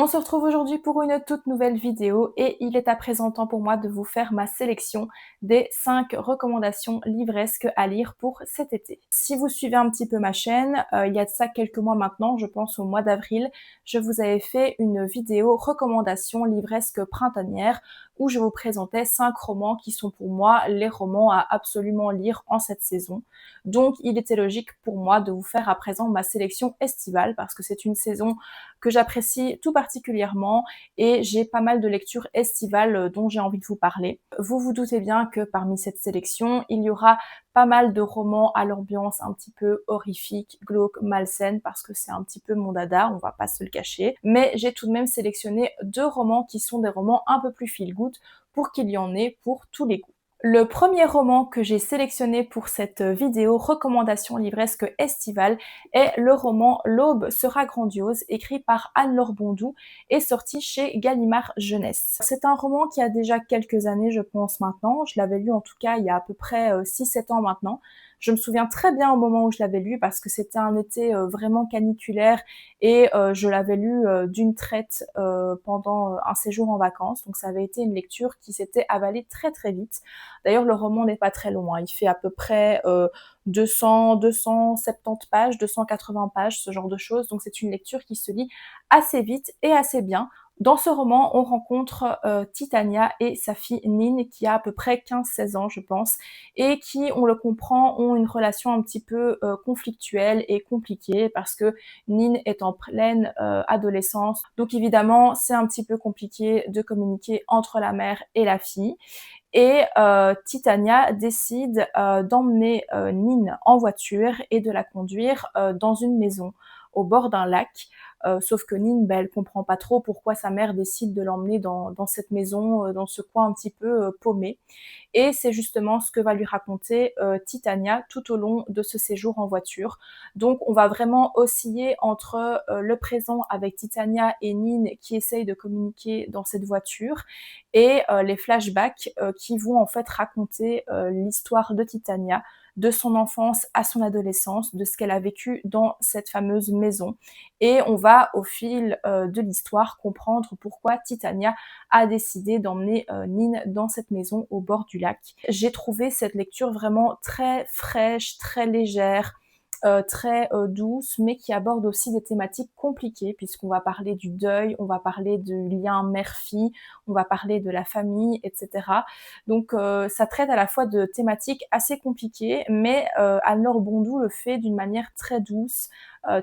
On se retrouve aujourd'hui pour une toute nouvelle vidéo et il est à présent temps pour moi de vous faire ma sélection des 5 recommandations livresques à lire pour cet été. Si vous suivez un petit peu ma chaîne, il y a de ça quelques mois maintenant, je pense au mois d'avril, je vous avais fait une vidéo recommandations livresques printanières où je vous présentais 5 romans qui sont pour moi les romans à absolument lire en cette saison. Donc il était logique pour moi de vous faire à présent ma sélection estivale parce que c'est une saison que j'apprécie tout particulièrement et j'ai pas mal de lectures estivales dont j'ai envie de vous parler. Vous vous doutez bien que parmi cette sélection, il y aura pas mal de romans à l'ambiance un petit peu horrifique, glauque, malsaine, parce que c'est un petit peu mon dada, on va pas se le cacher. Mais j'ai tout de même sélectionné 2 romans qui sont des romans un peu plus feel good pour qu'il y en ait pour tous les goûts. Le premier roman que j'ai sélectionné pour cette vidéo recommandation livresque estivale est le roman L'aube sera grandiose, écrit par Anne-Laure Bondou et sorti chez Gallimard Jeunesse. C'est un roman qui a déjà quelques années, je pense maintenant. Je l'avais lu en tout cas il y a à peu près 6-7 ans maintenant. Je me souviens très bien au moment où je l'avais lu parce que c'était un été vraiment caniculaire et je l'avais lu d'une traite pendant un séjour en vacances. Donc ça avait été une lecture qui s'était avalée très très vite. D'ailleurs, le roman n'est pas très long, hein. Il fait à peu près 270 pages, 280 pages, ce genre de choses. Donc c'est une lecture qui se lit assez vite et assez bien. Dans ce roman, on rencontre Titania et sa fille Nin, qui a à peu près 15-16 ans, je pense, et qui, on le comprend, ont une relation un petit peu conflictuelle et compliquée, parce que Nin est en pleine adolescence. Donc évidemment, c'est un petit peu compliqué de communiquer entre la mère et la fille. Et Titania décide d'emmener Nin en voiture et de la conduire dans une maison au bord d'un lac. Sauf que Nin, elle comprend pas trop pourquoi sa mère décide de l'emmener dans cette maison, dans ce coin un petit peu paumé. Et c'est justement ce que va lui raconter Titania tout au long de ce séjour en voiture. Donc on va vraiment osciller entre le présent avec Titania et Nin qui essayent de communiquer dans cette voiture et les flashbacks qui vont en fait raconter l'histoire de Titania, de son enfance à son adolescence, de ce qu'elle a vécu dans cette fameuse maison. Et on va au fil de l'histoire comprendre pourquoi Titania a décidé d'emmener Nin dans cette maison au bord du lac. J'ai trouvé cette lecture vraiment très fraîche, très légère, très douce, mais qui aborde aussi des thématiques compliquées, puisqu'on va parler du deuil, on va parler du lien mère-fille, on va parler de la famille, etc. Donc ça traite à la fois de thématiques assez compliquées, mais Anne-Laure Bondou le fait d'une manière très douce,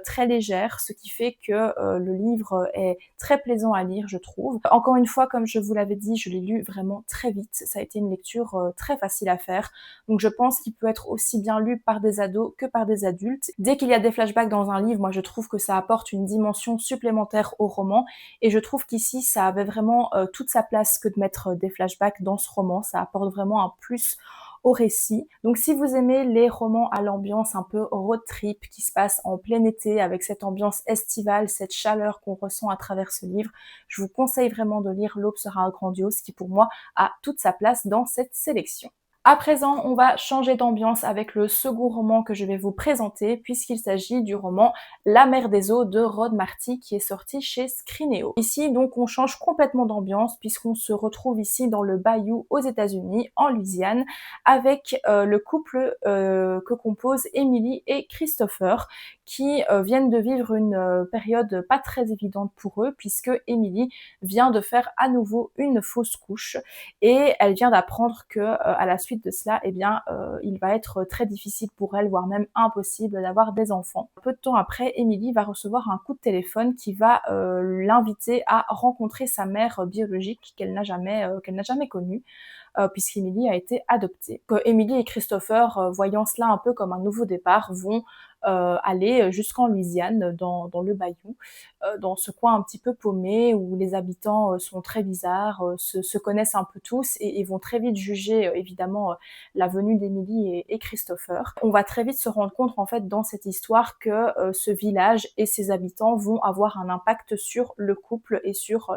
très légère, ce qui fait que le livre est très plaisant à lire, je trouve. Encore une fois, comme je vous l'avais dit, je l'ai lu vraiment très vite. Ça a été une lecture très facile à faire. Donc je pense qu'il peut être aussi bien lu par des ados que par des adultes. Dès qu'il y a des flashbacks dans un livre, moi je trouve que ça apporte une dimension supplémentaire au roman. Et je trouve qu'ici, ça avait vraiment toute sa place que de mettre des flashbacks dans ce roman. Ça apporte vraiment un plus au récit. Donc si vous aimez les romans à l'ambiance un peu road trip qui se passe en plein été avec cette ambiance estivale, cette chaleur qu'on ressent à travers ce livre, je vous conseille vraiment de lire L'aube sera grandiose qui pour moi a toute sa place dans cette sélection. À présent, on va changer d'ambiance avec le second roman que je vais vous présenter, puisqu'il s'agit du roman La mer des eaux de Rod Marty, qui est sorti chez Scrinéo. Ici, donc, on change complètement d'ambiance, puisqu'on se retrouve ici dans le Bayou aux États-Unis, en Louisiane, avec le couple que composent Emily et Christopher, qui viennent de vivre une période pas très évidente pour eux, puisque Emily vient de faire à nouveau une fausse couche, et elle vient d'apprendre que à la suite de cela, eh bien, il va être très difficile pour elle, voire même impossible d'avoir des enfants. Peu de temps après, Emily va recevoir un coup de téléphone qui va l'inviter à rencontrer sa mère biologique qu'elle n'a jamais connue, puisqu'Emily a été adoptée. Emily et Christopher, voyant cela un peu comme un nouveau départ, vont aller jusqu'en Louisiane, dans le bayou, dans ce coin un petit peu paumé où les habitants sont très bizarres, se connaissent un peu tous et vont très vite juger évidemment la venue d'Emily et Christopher. On va très vite se rendre compte en fait dans cette histoire que ce village et ses habitants vont avoir un impact sur le couple et sur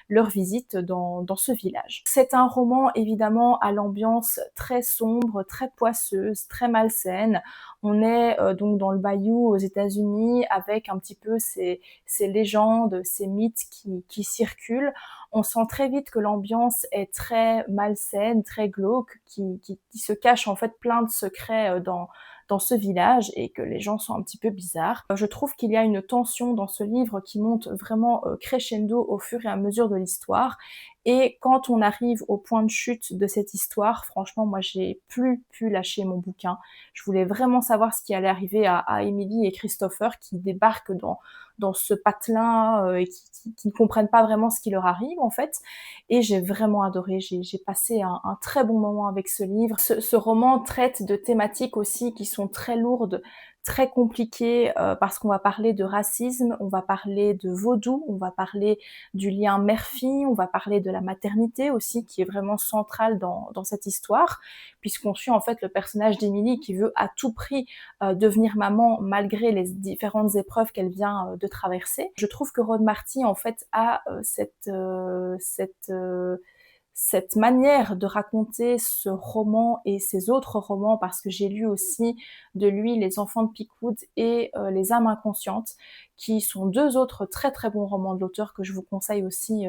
leur visite dans ce village. C'est un roman évidemment à l'ambiance très sombre, très poisseuse, très malsaine. On est donc dans le bayou aux États-Unis, avec un petit peu ces légendes, ces mythes qui circulent. On sent très vite que l'ambiance est très malsaine, très glauque, qui se cache en fait plein de secrets dans ce village et que les gens sont un petit peu bizarres. Je trouve qu'il y a une tension dans ce livre qui monte vraiment crescendo au fur et à mesure de l'histoire. Et quand on arrive au point de chute de cette histoire, franchement, moi, j'ai plus pu lâcher mon bouquin. Je voulais vraiment savoir ce qui allait arriver à Emily et Christopher qui débarquent dans ce patelin et qui ne comprennent pas vraiment ce qui leur arrive en fait. Et j'ai vraiment adoré, j'ai passé un très bon moment avec ce livre. Ce roman traite de thématiques aussi qui sont très lourdes, très compliquées, parce qu'on va parler de racisme, on va parler de vaudou, on va parler du lien mère-fille, on va parler de la maternité aussi, qui est vraiment centrale dans cette histoire, puisqu'on suit en fait le personnage d'Emily qui veut à tout prix devenir maman malgré les différentes épreuves qu'elle vient de traverser. Je trouve que Rod Marty en fait a cette manière de raconter ce roman et ses autres romans, parce que j'ai lu aussi de lui Les Enfants de Pickwood et Les âmes inconscientes, qui sont deux autres très très bons romans de l'auteur que je vous conseille aussi,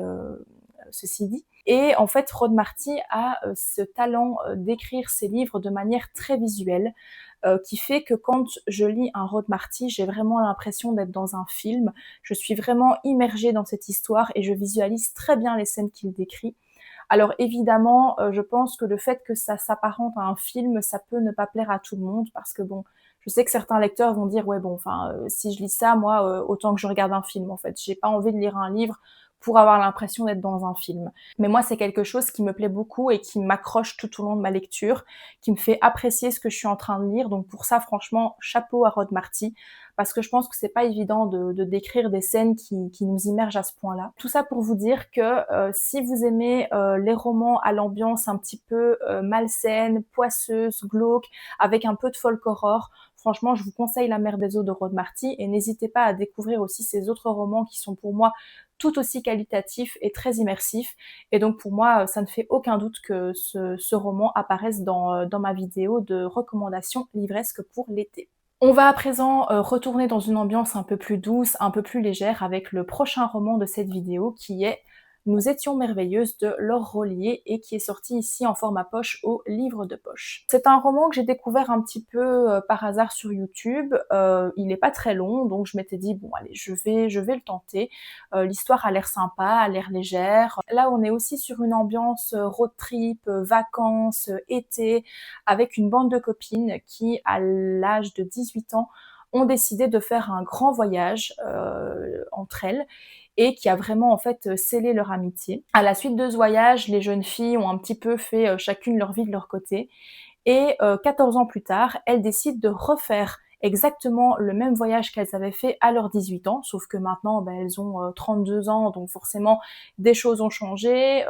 ceci dit. Et en fait, Rod Marty a ce talent d'écrire ses livres de manière très visuelle, qui fait que quand je lis un Rod Marty, j'ai vraiment l'impression d'être dans un film. Je suis vraiment immergée dans cette histoire et je visualise très bien les scènes qu'il décrit. Alors évidemment, je pense que le fait que ça s'apparente à un film, ça peut ne pas plaire à tout le monde parce que bon, je sais que certains lecteurs vont dire: «Ouais bon, enfin, si je lis ça, moi, autant que je regarde un film en fait. J'ai pas envie de lire un livre pour avoir l'impression d'être dans un film». Mais moi, c'est quelque chose qui me plaît beaucoup et qui m'accroche tout au long de ma lecture, qui me fait apprécier ce que je suis en train de lire. Donc pour ça, franchement, chapeau à Rod Marty parce que je pense que c'est pas évident de décrire des scènes qui nous immergent à ce point-là. Tout ça pour vous dire que si vous aimez les romans à l'ambiance un petit peu malsaine, poisseuse, glauque, avec un peu de folk horror, franchement, je vous conseille La Mer des Eaux de Rod Marty et n'hésitez pas à découvrir aussi ces autres romans qui sont pour moi tout aussi qualitatifs et très immersifs. Et donc pour moi, ça ne fait aucun doute que ce roman apparaisse dans ma vidéo de recommandations livresques pour l'été. On va à présent retourner dans une ambiance un peu plus douce, un peu plus légère avec le prochain roman de cette vidéo qui est Nous étions merveilleuses de Laure Rollier et qui est sorti ici en format poche au livre de poche. C'est un roman que j'ai découvert un petit peu par hasard sur YouTube. Il n'est pas très long, donc je m'étais dit bon allez, je vais le tenter. L'histoire a l'air sympa, a l'air légère. Là, on est aussi sur une ambiance road trip, vacances, été, avec une bande de copines qui, à l'âge de 18 ans, ont décidé de faire un grand voyage entre elles et qui a vraiment en fait scellé leur amitié. À la suite de ce voyage, les jeunes filles ont un petit peu fait chacune leur vie de leur côté et 14 ans plus tard, elles décident de refaire exactement le même voyage qu'elles avaient fait à leurs 18 ans, sauf que maintenant, elles ont 32 ans, donc forcément, des choses ont changé,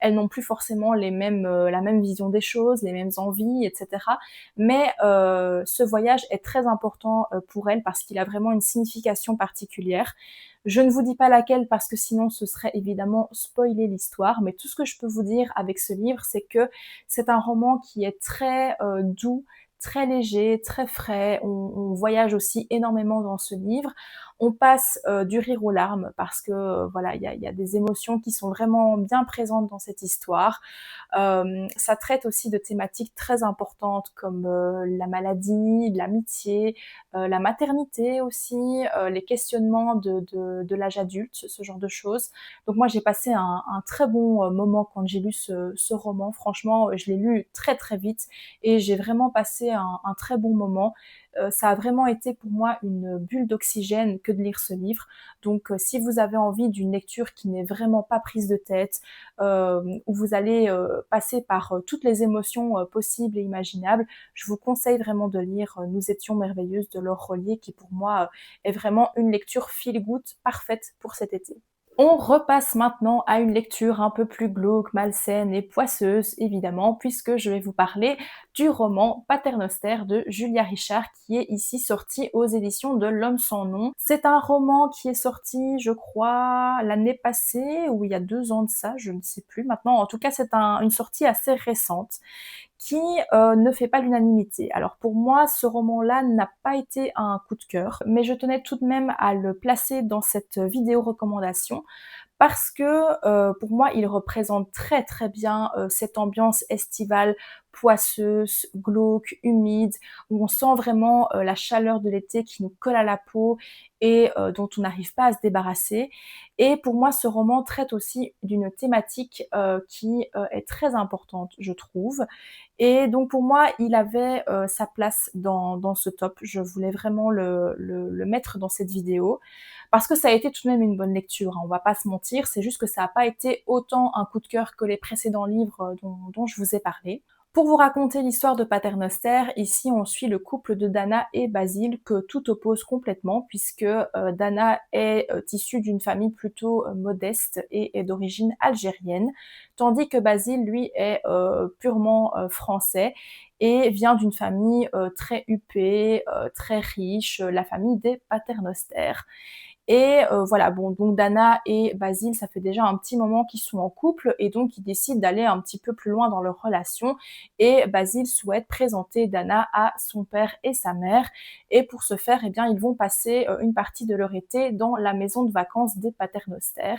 elles n'ont plus forcément la même vision des choses, les mêmes envies, etc. Mais ce voyage est très important pour elles parce qu'il a vraiment une signification particulière. Je ne vous dis pas laquelle parce que sinon ce serait évidemment spoiler l'histoire, mais tout ce que je peux vous dire avec ce livre, c'est que c'est un roman qui est très doux, très léger, très frais. On voyage aussi énormément dans ce livre. On passe du rire aux larmes parce que voilà, il y a des émotions qui sont vraiment bien présentes dans cette histoire. Ça traite aussi de thématiques très importantes comme la maladie, l'amitié, la maternité aussi, les questionnements de l'âge adulte, ce genre de choses. Donc moi j'ai passé un très bon moment quand j'ai lu ce roman. Franchement, je l'ai lu très très vite et j'ai vraiment passé un très bon moment. Ça a vraiment été pour moi une bulle d'oxygène que de lire ce livre. Donc si vous avez envie d'une lecture qui n'est vraiment pas prise de tête, où vous allez passer par toutes les émotions possibles et imaginables, je vous conseille vraiment de lire Nous étions merveilleuses de Laure Rollier qui pour moi est vraiment une lecture feel good parfaite pour cet été. On repasse maintenant à une lecture un peu plus glauque, malsaine et poisseuse, évidemment, puisque je vais vous parler du roman Paternoster de Julia Richard, qui est ici sorti aux éditions de L'Homme sans nom. C'est un roman qui est sorti, je crois, l'année passée, ou il y a 2 ans de ça, je ne sais plus maintenant. En tout cas, c'est une sortie assez récente, qui ne fait pas l'unanimité. Alors pour moi, ce roman-là n'a pas été un coup de cœur, mais je tenais tout de même à le placer dans cette vidéo recommandation parce que pour moi, il représente très très bien cette ambiance estivale, poisseuse, glauque, humide, où on sent vraiment la chaleur de l'été qui nous colle à la peau et dont on n'arrive pas à se débarrasser. Et pour moi, ce roman traite aussi d'une thématique qui est très importante, je trouve. Et donc pour moi, il avait sa place dans ce top. Je voulais vraiment le mettre dans cette vidéo parce que ça a été tout de même une bonne lecture, hein, on va pas se mentir, c'est juste que ça n'a pas été autant un coup de cœur que les précédents livres dont je vous ai parlé. Pour vous raconter l'histoire de Paternoster, ici on suit le couple de Dana et Basile que tout oppose complètement puisque Dana est issue d'une famille plutôt modeste et est d'origine algérienne, tandis que Basile lui est purement français et vient d'une famille très huppée, très riche, la famille des Paternoster. Et voilà, bon, donc Dana et Basile, ça fait déjà un petit moment qu'ils sont en couple et donc ils décident d'aller un petit peu plus loin dans leur relation et Basile souhaite présenter Dana à son père et sa mère et pour ce faire, eh bien, ils vont passer une partie de leur été dans la maison de vacances des Paternoster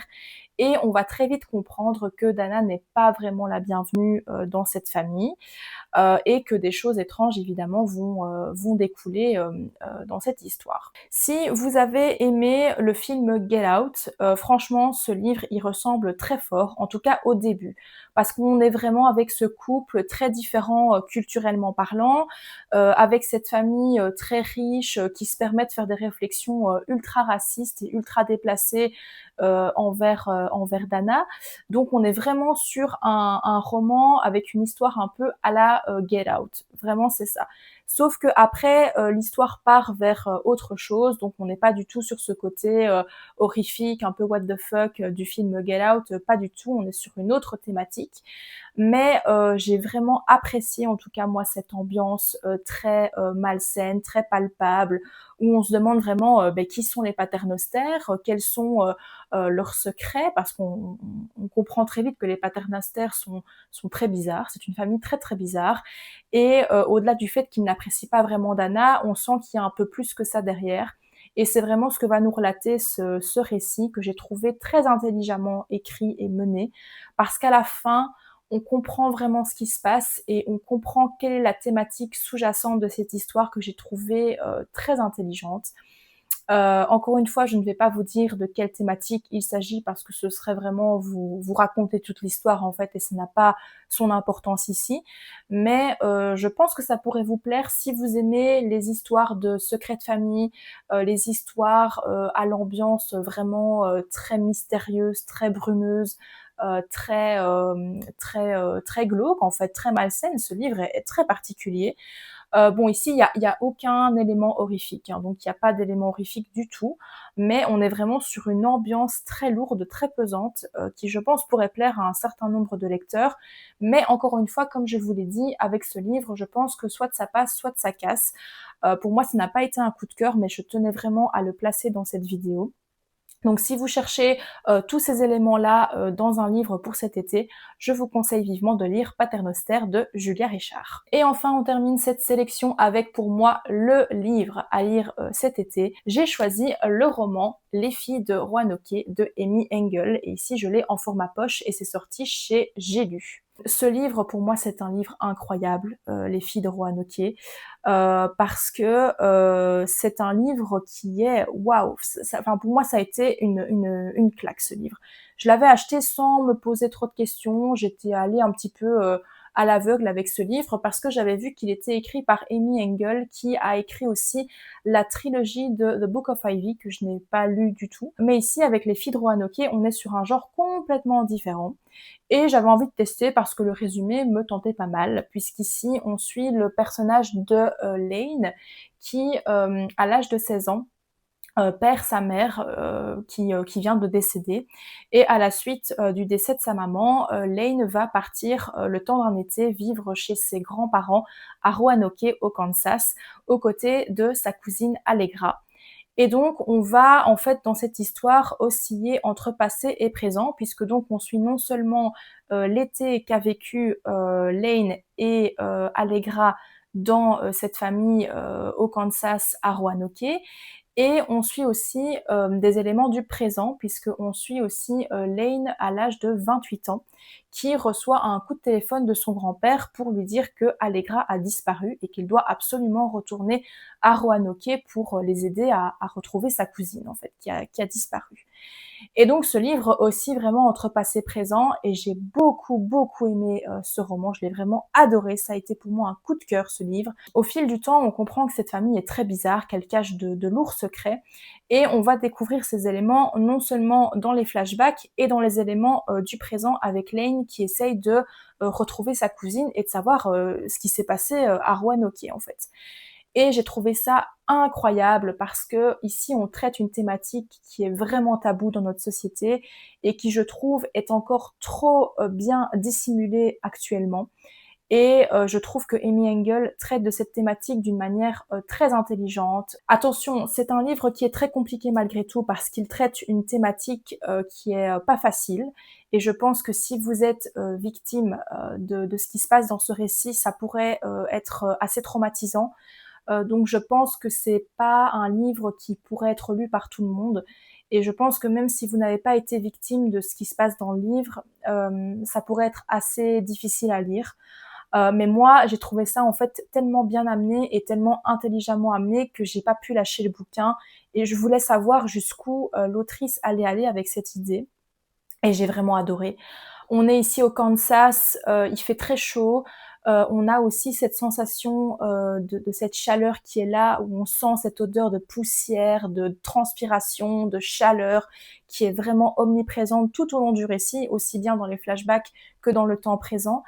et on va très vite comprendre que Dana n'est pas vraiment la bienvenue dans cette famille et que des choses étranges évidemment vont découler dans cette histoire. Si vous avez aimé le film Get Out, franchement ce livre il ressemble très fort, en tout cas au début, parce qu'on est vraiment avec ce couple très différent culturellement parlant, avec cette famille très riche qui se permet de faire des réflexions ultra racistes et ultra déplacées envers Dana. Donc on est vraiment sur un roman avec une histoire un peu à la Get Out. Vraiment c'est ça. Sauf que après l'histoire part vers autre chose, donc on n'est pas du tout sur ce côté horrifique, un peu what the fuck du film Get Out, pas du tout, on est sur une autre thématique. Mais j'ai vraiment apprécié en tout cas moi cette ambiance très malsaine, très palpable, où on se demande vraiment qui sont les paternosters, quels sont leurs secrets, parce qu'on comprend très vite que les paternosters sont très bizarres, c'est une famille très très bizarre, et au-delà du fait qu'ils n'apprécient pas vraiment Dana, on sent qu'il y a un peu plus que ça derrière. Et c'est vraiment ce que va nous relater ce récit que j'ai trouvé très intelligemment écrit et mené, parce qu'à la fin, on comprend vraiment ce qui se passe et on comprend quelle est la thématique sous-jacente de cette histoire que j'ai trouvée très intelligente. Encore une fois, je ne vais pas vous dire de quelle thématique il s'agit parce que ce serait vraiment vous raconter toute l'histoire en fait et ça n'a pas son importance ici. Mais je pense que ça pourrait vous plaire si vous aimez les histoires de secrets de famille, les histoires à l'ambiance vraiment très mystérieuse, très brumeuse, très glauque en fait, très malsaine. Ce livre est très particulier. Bon ici il y a aucun élément horrifique, hein, donc il y a pas d'élément horrifique du tout, mais on est vraiment sur une ambiance très lourde, très pesante, qui je pense pourrait plaire à un certain nombre de lecteurs. Mais encore une fois, comme je vous l'ai dit, avec ce livre, je pense que soit ça passe, soit ça casse. Pour moi, ça n'a pas été un coup de cœur, mais je tenais vraiment à le placer dans cette vidéo. Donc si vous cherchez tous ces éléments-là dans un livre pour cet été, je vous conseille vivement de lire Paternoster de Julia Richard. Et enfin, on termine cette sélection avec pour moi le livre à lire cet été. J'ai choisi le roman Les filles de Roanoke de Amy Engel et ici je l'ai en format poche et c'est sorti chez J'ai lu. Ce livre, pour moi, c'est un livre incroyable, Les filles de Roanoke, parce que c'est un livre qui est waouh. Enfin, pour moi, ça a été une claque ce livre. Je l'avais acheté sans me poser trop de questions. J'étais allée un petit peu à l'aveugle avec ce livre parce que j'avais vu qu'il était écrit par Amy Engel, qui a écrit aussi la trilogie de The Book of Ivy que je n'ai pas lu du tout. Mais ici, avec Les filles de Roanoke, on est sur un genre complètement différent. Et j'avais envie de tester parce que le résumé me tentait pas mal, puisqu'ici on suit le personnage de Lane qui, à l'âge de 16 ans, perd sa mère qui vient de décéder. Et à la suite du décès de sa maman, Lane va partir le temps d'un été vivre chez ses grands-parents à Roanoke au Kansas, aux côtés de sa cousine Allegra. Et donc on va en fait dans cette histoire osciller entre passé et présent, puisque donc on suit non seulement, l'été qu'a vécu, Lane et Allegra dans, cette famille, au Kansas à Roanoke, et on suit aussi des éléments du présent, puisqu'on suit aussi Lane à l'âge de 28 ans, qui reçoit un coup de téléphone de son grand-père pour lui dire que Allegra a disparu et qu'il doit absolument retourner à Roanoke pour les aider à retrouver sa cousine, en fait, qui a disparu. Et donc ce livre aussi vraiment entre passé et présent, et j'ai beaucoup, beaucoup aimé ce roman, je l'ai vraiment adoré, ça a été pour moi un coup de cœur ce livre. Au fil du temps, on comprend que cette famille est très bizarre, qu'elle cache de lourds secrets, et on va découvrir ces éléments non seulement dans les flashbacks et dans les éléments du présent avec Lane qui essaye de retrouver sa cousine et de savoir ce qui s'est passé à Roanoke en fait. Et j'ai trouvé ça incroyable parce que ici on traite une thématique qui est vraiment taboue dans notre société et qui je trouve est encore trop bien dissimulée actuellement. Et je trouve que Amy Engel traite de cette thématique d'une manière très intelligente. Attention, c'est un livre qui est très compliqué malgré tout parce qu'il traite une thématique qui est pas facile. Et je pense que si vous êtes victime de ce qui se passe dans ce récit, ça pourrait être assez traumatisant. Donc je pense que c'est pas un livre qui pourrait être lu par tout le monde. Et je pense que même si vous n'avez pas été victime de ce qui se passe dans le livre, ça pourrait être assez difficile à lire. Mais moi, j'ai trouvé ça en fait tellement bien amené et tellement intelligemment amené que j'ai pas pu lâcher le bouquin et je voulais savoir jusqu'où l'autrice allait aller avec cette idée. Et j'ai vraiment adoré. On est ici au Kansas, il fait très chaud. On a aussi cette sensation de cette chaleur qui est là, où on sent cette odeur de poussière, de transpiration, de chaleur, qui est vraiment omniprésente tout au long du récit, aussi bien dans les flashbacks que dans le temps présent.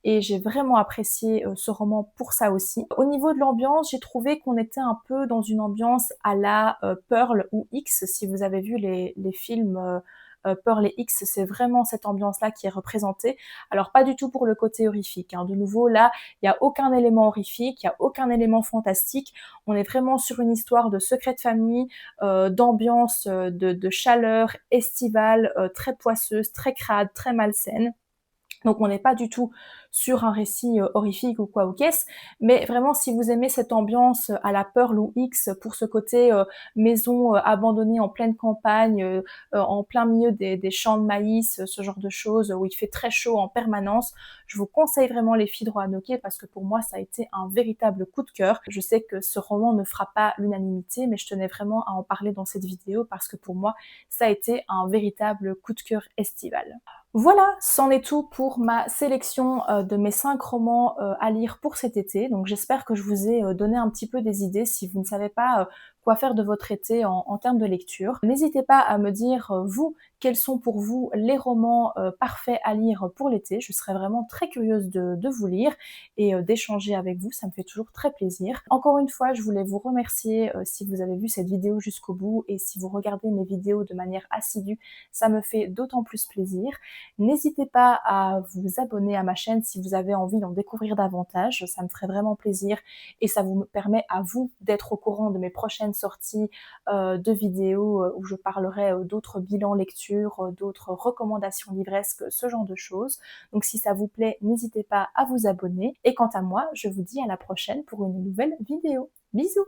Et j'ai vraiment apprécié ce roman pour ça aussi. Au niveau de l'ambiance, j'ai trouvé qu'on était un peu dans une ambiance à la Pearl ou X, si vous avez vu les films Pearl et X, c'est vraiment cette ambiance-là qui est représentée. Alors pas du tout pour le côté horrifique, hein. De nouveau, là, il n'y a aucun élément horrifique, il n'y a aucun élément fantastique. On est vraiment sur une histoire de secret de famille, d'ambiance, de chaleur estivale, très poisseuse, très crade, très malsaine. Donc on n'est pas du tout sur un récit horrifique ou quoi ou qu'est-ce, mais vraiment si vous aimez cette ambiance à la Pearl ou X pour ce côté maison abandonnée en pleine campagne, en plein milieu des champs de maïs, ce genre de choses où il fait très chaud en permanence, je vous conseille vraiment Les Filles de Roanoke parce que pour moi ça a été un véritable coup de cœur. Je sais que ce roman ne fera pas l'unanimité, mais je tenais vraiment à en parler dans cette vidéo parce que pour moi ça a été un véritable coup de cœur estival. Voilà, c'en est tout pour ma sélection de mes 5 romans à lire pour cet été. Donc j'espère que je vous ai donné un petit peu des idées si vous ne savez pas quoi faire de votre été en termes de lecture. N'hésitez pas à me dire, vous, quels sont pour vous les romans parfaits à lire pour l'été. Je serais vraiment très curieuse de vous lire et d'échanger avec vous, ça me fait toujours très plaisir. Encore une fois, je voulais vous remercier si vous avez vu cette vidéo jusqu'au bout et si vous regardez mes vidéos de manière assidue, ça me fait d'autant plus plaisir. N'hésitez pas à vous abonner à ma chaîne si vous avez envie d'en découvrir davantage, ça me ferait vraiment plaisir et ça vous permet à vous d'être au courant de mes prochaines sorties de vidéos où je parlerai d'autres bilans lecture, d'autres recommandations livresques, ce genre de choses. Donc si ça vous plaît, n'hésitez pas à vous abonner et quant à moi, je vous dis à la prochaine pour une nouvelle vidéo. Bisous!